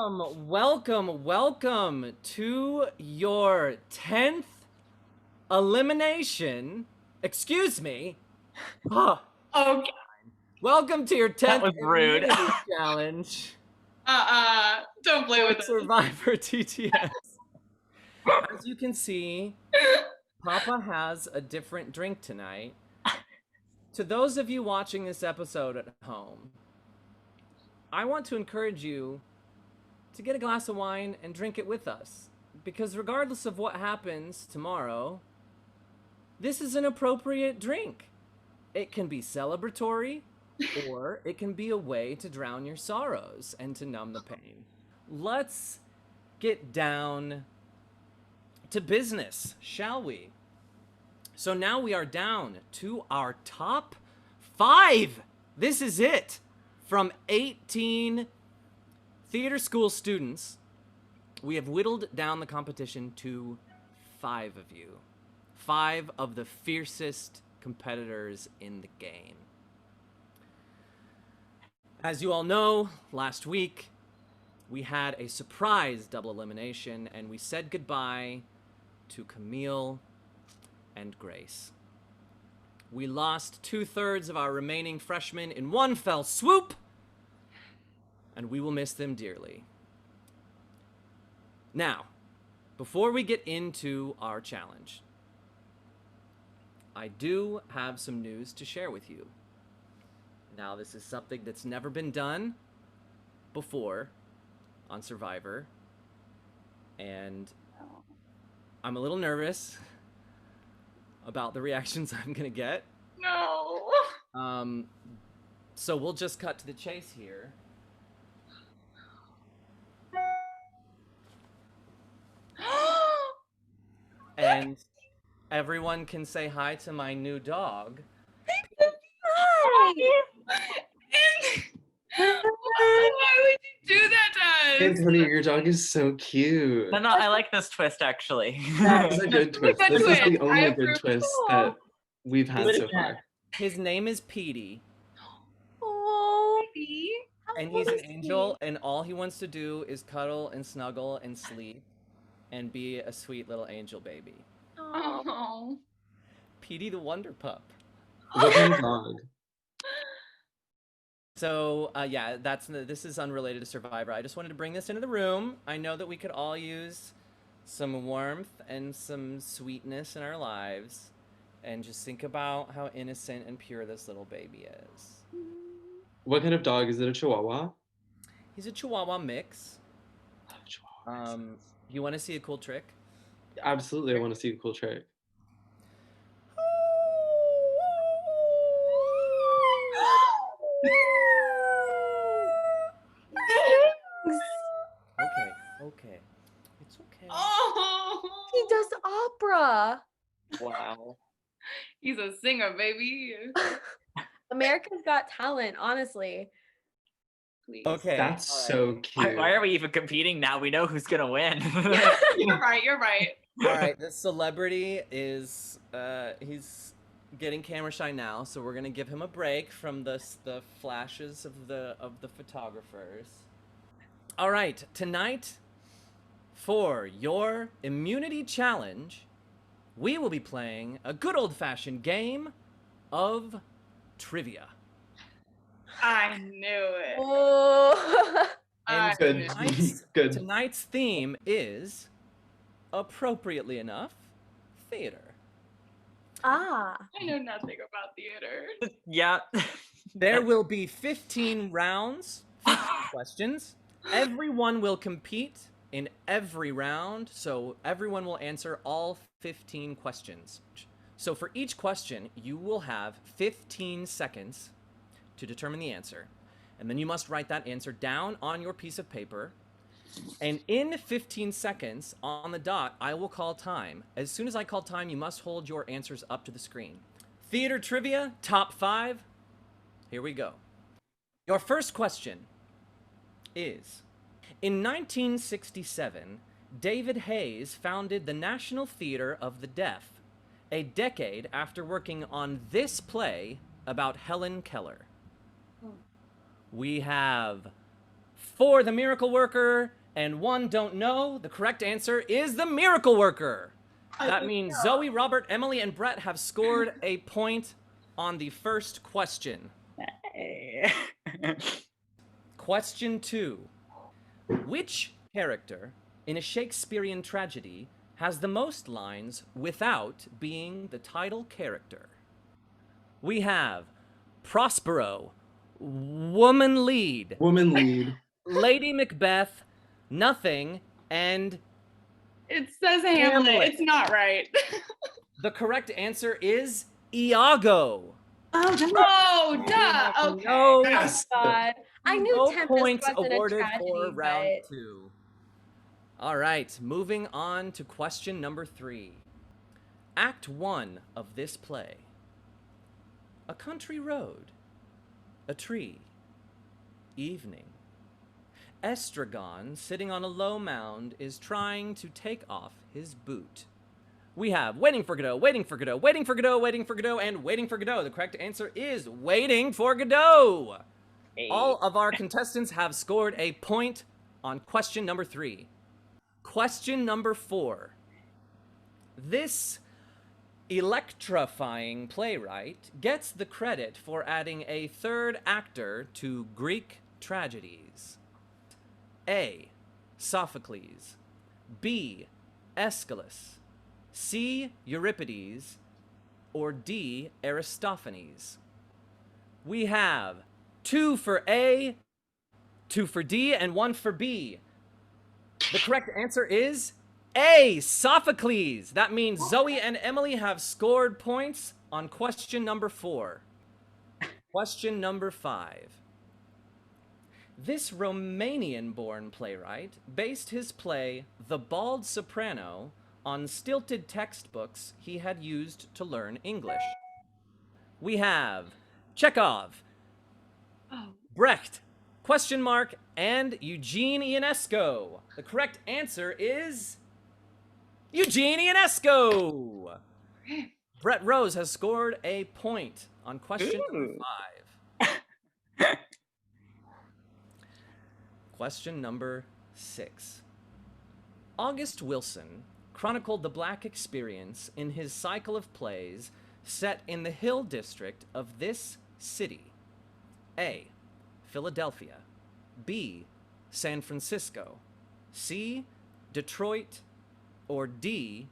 Welcome to your 10th elimination. Excuse me. Okay. Welcome to your 10th was rude. immunity challenge. Don't play with Survivor TTS. As you can see, Papa has a different drink tonight. To those of you watching this episode at home, I want to encourage you to get a glass of wine and drink it with us. Because regardless of what happens tomorrow, this is an appropriate drink. It can be celebratory, or it can be a way to drown your sorrows and to numb the pain. Let's get down to business, shall we? So now we are down to our top 5. This is it. From 18 theater school students, we have whittled down the competition to 5 of you. 5 of the fiercest competitors in the game. As you all know, last week, we had a surprise double elimination, and we said goodbye to Camille and Grace. We lost 2/3 of our remaining freshmen in one fell swoop, and we will miss them dearly. Now, before we get into our challenge, I do have some news to share with you. Now, this is something that's never been done before on Survivor, and I'm a little nervous about the reactions I'm gonna get. No. So we'll just cut to the chase here. And everyone can say hi to my new dog. Hi. Why would you do that to us? Antonio, your dog is so cute. No, I like this twist actually. This is a good twist. Good This is the twist. only I good approve. twist that we've had so far. His name is Petey, Oh, baby. and he's an angel, and all he wants to do is cuddle and snuggle and sleep and be a sweet little angel baby. Oh. Petey the Wonder Pup. What kind of dog? So, yeah, this is unrelated to Survivor. I just wanted to bring this into the room. I know that we could all use some warmth and some sweetness in our lives. And just think about how innocent and pure this little baby is. What kind of dog? Is it a Chihuahua? He's a Chihuahua mix. Chihuahua. You want to see a cool trick? Absolutely, I want to see a cool trick. Okay. It's okay. Oh. He does opera. Wow. He's a singer, baby. America's Got Talent, honestly. Please. Okay. That's all so right. cute. Why are we even competing now? We know who's gonna win. You're right. All right, this celebrity is, he's getting camera shy now, so we're gonna give him a break from the flashes of the photographers. All right, tonight, for your immunity challenge, we will be playing a good old-fashioned game of trivia. I knew it. Oh. And Good. Good. tonight's theme is, appropriately enough, theater. Ah. I know nothing about theater. Yeah. There will be 15 rounds, 15 questions. Everyone will compete in every round, so everyone will answer all 15 questions. So for each question, you will have 15 seconds to determine the answer. And then you must write that answer down on your piece of paper. And in 15 seconds, on the dot, I will call time. As soon as I call time, you must hold your answers up to the screen. Theater trivia, top 5. Here we go. Your first question is, in 1967, David Hayes founded the National Theater of the Deaf, a decade after working on this play about Helen Keller. We have for the miracle worker and 1 don't know. The correct answer is the miracle worker. That means Zoe, Robert, Emily, and Brett have scored a point on the first question. Hey. Question 2. Which character in a Shakespearean tragedy has the most lines without being the title character? We have Prospero, Woman Lead, Woman lead. Lady Macbeth, Nothing, and It says Hamlet. Hamlet. It's not right. the correct answer is Iago. Oh, duh. Okay. No, Yes. God. I knew no Tempest points wasn't awarded a tragedy, for round but 2. All right, moving on to question number 3. Act 1 of this play. A country road, a tree, evening. Estragon, sitting on a low mound, is trying to take off his boot. We have waiting for Godot, waiting for Godot, waiting for Godot, waiting for Godot, and waiting for Godot. The correct answer is waiting for Godot. Hey. All of our contestants have scored a point on question number 3. Question number 4. This electrifying playwright gets the credit for adding a third actor to Greek tragedies. A. Sophocles. B. Aeschylus. C. Euripides. Or D. Aristophanes. We have 2 for A, 2 for D, and 1 for B. The correct answer is A. Sophocles. That means Zoe and Emily have scored points on question number 4. Question number 5. This Romanian-born playwright based his play The Bald Soprano on stilted textbooks he had used to learn English. We have Chekhov, Oh. Brecht, question mark, and Eugene Ionesco. The correct answer is Eugene Ionesco. Brett Rose has scored a point on question number 5. Question number 6. August Wilson chronicled the Black experience in his cycle of plays set in the Hill District of this city. A. Philadelphia. B. San Francisco. C. Detroit. Or D.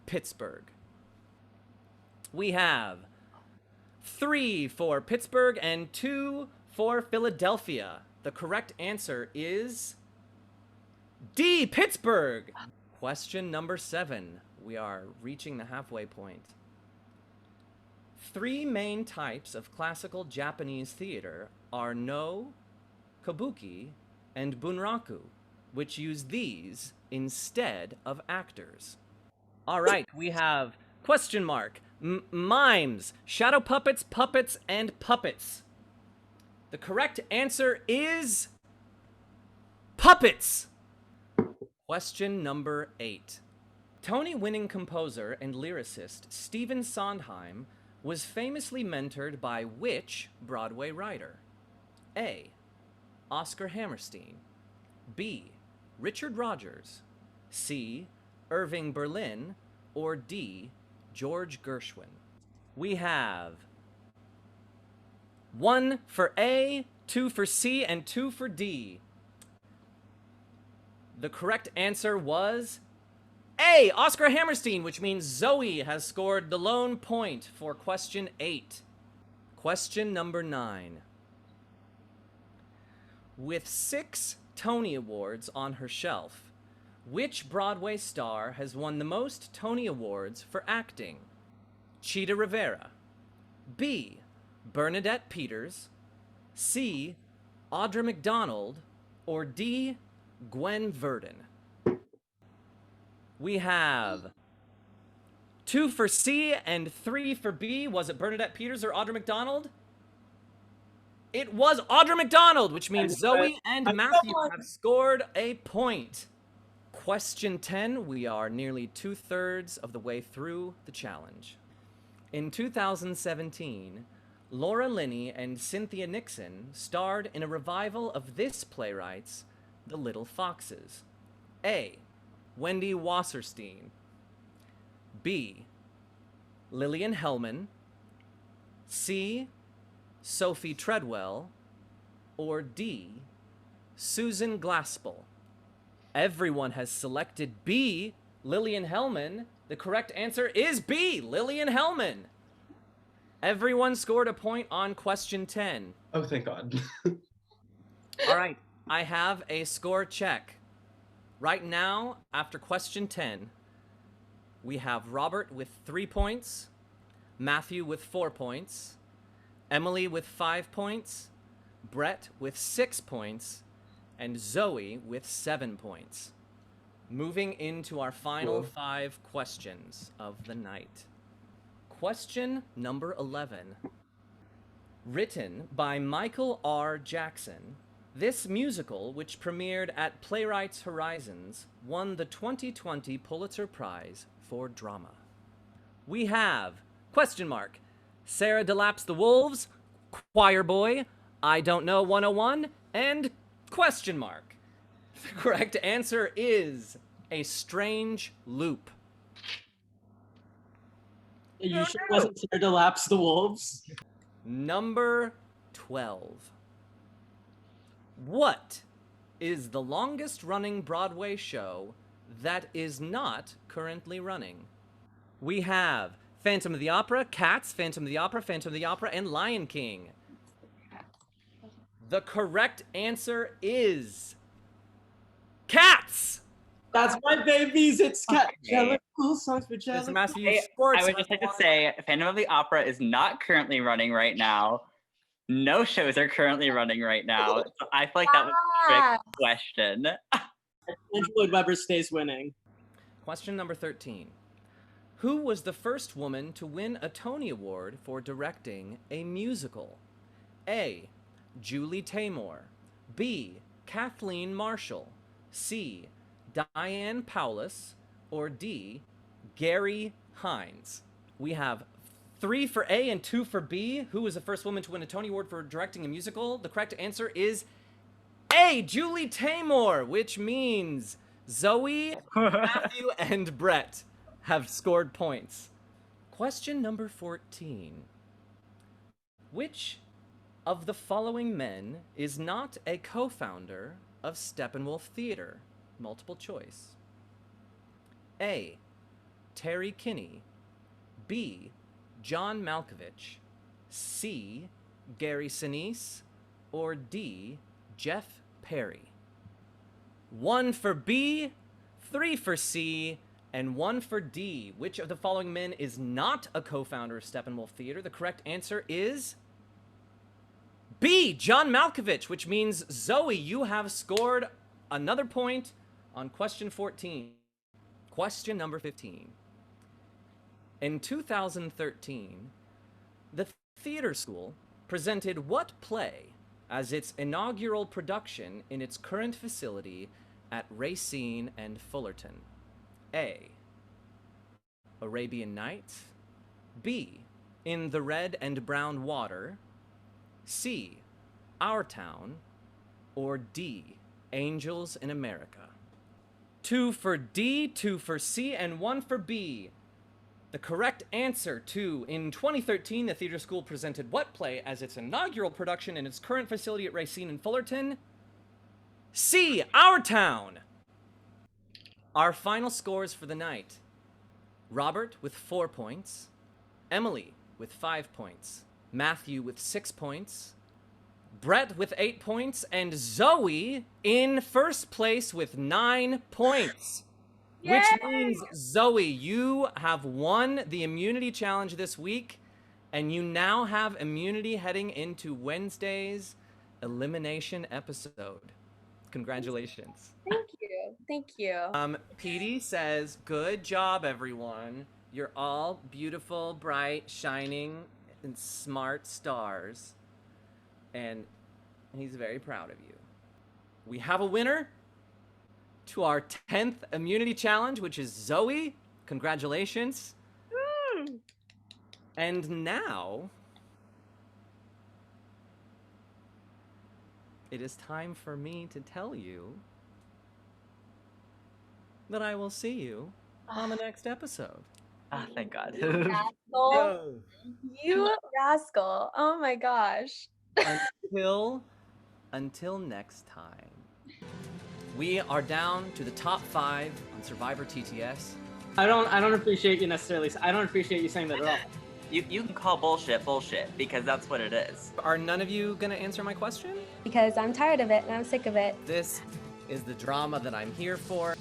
Pittsburgh. We have 3 for Pittsburgh and 2 for Philadelphia. The correct answer is D. Pittsburgh. Question number 7. We are reaching the halfway point. 3 main types of classical Japanese theater are No, Kabuki, and Bunraku, which use these instead of actors. All right, we have question mark, mimes, shadow puppets, puppets, and puppets. The correct answer is puppets. Question number 8. Tony-winning composer and lyricist Stephen Sondheim was famously mentored by which Broadway writer? A. Oscar Hammerstein. B. Richard Rodgers. C. Irving Berlin. Or D. George Gershwin. We have 1 for A, 2 for C, and 2 for D. The correct answer was A. Oscar Hammerstein, which means Zoe has scored the lone point for question 8. Question number 9. With 6 Tony Awards on her shelf, which Broadway star has won the most Tony Awards for acting? Chita Rivera. B. Bernadette Peters. C. Audra McDonald. Or D. Gwen Verdon. We have 2 for C and 3 for B. Was it Bernadette Peters or Audra McDonald? It was Audra McDonald, which means Zoe and Matthew have scored a point. Question 10, we are nearly 2/3 of the way through the challenge. In 2017, Laura Linney and Cynthia Nixon starred in a revival of this playwright's The Little Foxes? A. Wendy Wasserstein. B. Lillian Hellman. C. Sophie Treadwell. Or D. Susan Glaspell. Everyone has selected B. Lillian Hellman. The correct answer is B. Lillian Hellman. Everyone scored a point on question 10. Oh, thank God. All right, I have a score check. Right now, after question 10, we have Robert with 3 points, Matthew with 4 points, Emily with 5 points, Brett with 6 points, and Zoe with 7 points. Moving into our final 5 questions of the night. Question number 11. Written by Michael R. Jackson, this musical, which premiered at Playwrights Horizons, won the 2020 Pulitzer Prize for Drama. We have, question mark, Sarah DeLap's The Wolves, Choir Boy, I Don't Know 101, and question mark. The correct answer is A Strange Loop. You sure it wasn't Sarah DeLap's The Wolves? Number 12. What is the longest running Broadway show that is not currently running? We have Phantom of the Opera, Cats, Phantom of the Opera, Phantom of the Opera, and Lion King. The correct answer is Cats! That's my babies. It's cat. Okay. Cool songs for Mr. Jelly. Matthew I Schwartz. would just like to say Phantom of the Opera is not currently running right now. No shows are currently running right now. So I feel like that was a trick question. Andrew Lloyd Webber stays winning. Question number 13. Who was the first woman to win a Tony Award for directing a musical? A. Julie Taymor. B. Kathleen Marshall. C. Diane Paulus. Or D. Gary Hines. We have 3 for A and 2 for B. Who was the first woman to win a Tony Award for directing a musical? The correct answer is A. Julie Taymor, which means Zoe, Matthew, and Brett have scored points. Question number 14. Which of the following men is not a co-founder of Steppenwolf Theater? Multiple choice. A. Terry Kinney. B. John Malkovich. C. Gary Sinise. Or D. Jeff Perry. 1 for B, 3 for C, and 1 for D. Which of the following men is not a co-founder of Steppenwolf Theater? The correct answer is B. John Malkovich, which means Zoe, you have scored another point on question 14. Question number 15. In 2013, the theater school presented what play as its inaugural production in its current facility at Racine and Fullerton? A. Arabian Nights. B. In the Red and Brown Water. C. Our Town. Or D. Angels in America. 2 for D, 2 for C, and 1 for B. The correct answer to, in 2013, the theater school presented what play as its inaugural production in its current facility at Racine and Fullerton? C. Our Town. Our final scores for the night. Robert with 4 points. Emily with 5 points. Matthew with 6 points. Brett with 8 points. And Zoe in first place with 9 points. Yay! Which means, Zoe, you have won the immunity challenge this week, and you now have immunity heading into Wednesday's elimination episode. Congratulations. Thank you. Thank you. Petey says, good job, everyone. You're all beautiful, bright, shining, and smart stars. And he's very proud of you. We have a winner to our 10th immunity challenge, which is Zoe. Congratulations. And now, it is time for me to tell you that I will see you on the next episode. Ah, thank God. Rascal. You rascal. Oh my gosh. Until next time. We are down to the top 5 on Survivor TTS. I don't appreciate you necessarily. I don't appreciate you saying that at all. You can call bullshit bullshit because that's what it is. Are none of you gonna answer my question? Because I'm tired of it and I'm sick of it. This is the drama that I'm here for.